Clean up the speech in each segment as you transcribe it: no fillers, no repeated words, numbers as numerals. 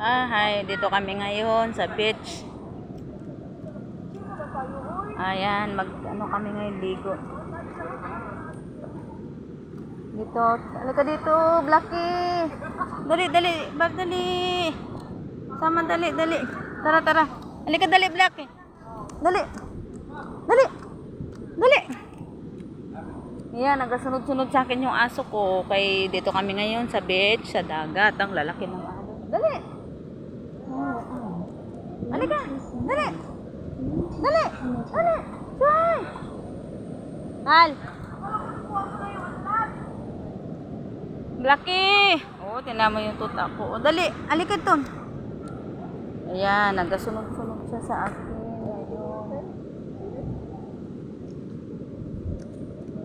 Hi, dito kami ngayon sa beach. Ayan, ano kami ngayon, ligo. Dito, halika dito, Blacky. Dali, Bab, dali. Sama, dali. Tara. Halika, dali, Blacky. Dali. Ayan, nagasunod-sunod sa akin yung aso ko. Kay dito kami ngayon sa beach, sa dagat. Ang lalaki ng aso. Dali. Halika, dali. Try. Hal. Blacky. Oh, tinan mo yung tuta ko. Oh, dali, halika ton. Ayan, nagasunod-sunod siya sa akin. Ayun.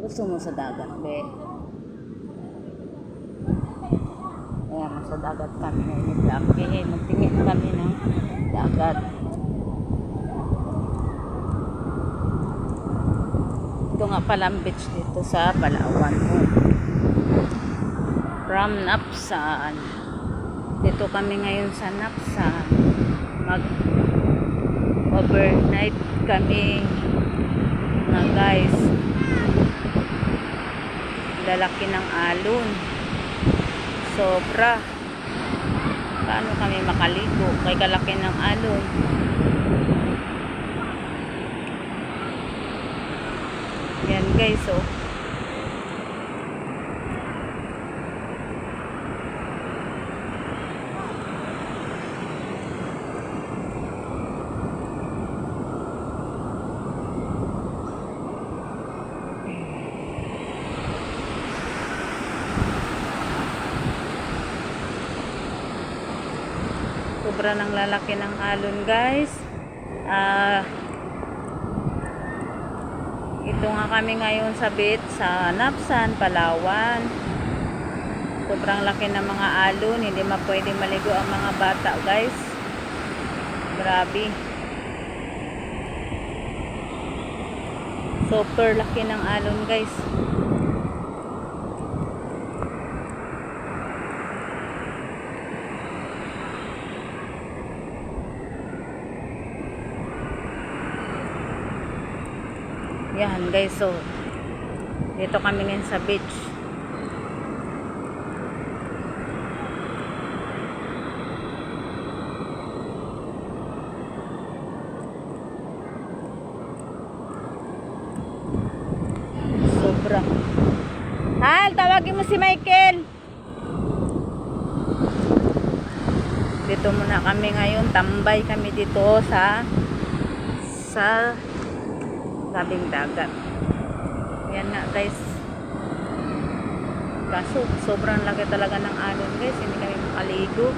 Gusto mo sa dagat, be? Ayan, sa dagat kami ngayon ni Blacky. Magtingin kami ng dagat. Ito nga pala ang beach dito sa Palawan mo. From Napsan. Dito kami ngayon sa Napsan. Mag-overnight kami mga guys. Lalaki ng alon. Sobra. Paano kami makaligo? Kay kalaki ng alon. Yan guys, oh. Sobra ng lalaki ng alon guys. Ito nga kami ngayon sa beach sa Napsan, Palawan. Sobrang laki ng mga alon, hindi pwedeng maligo ang mga bata guys. Grabe. Super laki ng alon guys. Yan guys, so dito kami ngayon sa beach. Sobra. Hal, tawagin mo si Michael. Dito muna kami ngayon, tambay kami dito sa tabing dagat. Yan nga guys. Kaso sobrang laki talaga ng alon guys, hindi kami makaligo.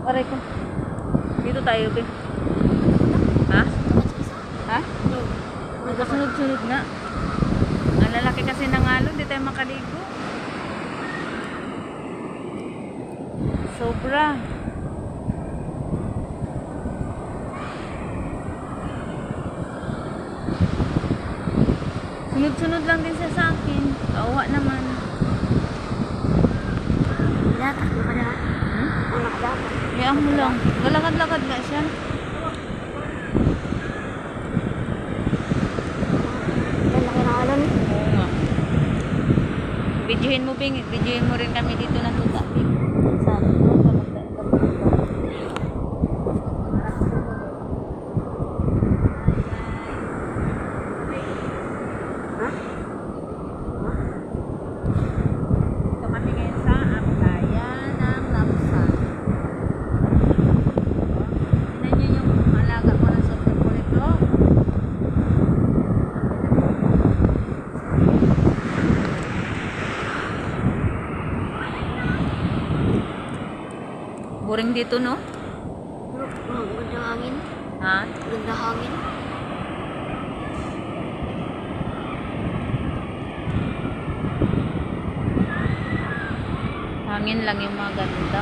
Aray ko. Dito tayo, be. Ha? Nagkasunod-sunod nga. Ang lalaki kasi ng alon, di tayo makaligo. Sobra. Sunod-sunod lang din siya sa akin. Kawa naman. Dapat mo ka na. Anak dapat. Mayang mo lang. Galakad-lakad nga siya. Lalaki na alon. Oo nga. Videohin mo, Bing. Videohin mo rin kami dito ng tuta, Bing. Saan? Ha? Ito kami ngayon sa playa ng Napsan. Tignan nyo yung alaga ko na sa pulito. Boring dito, no? Ganda hangin. Ha? Ganda hangin. Hangin lang yung mga ganda.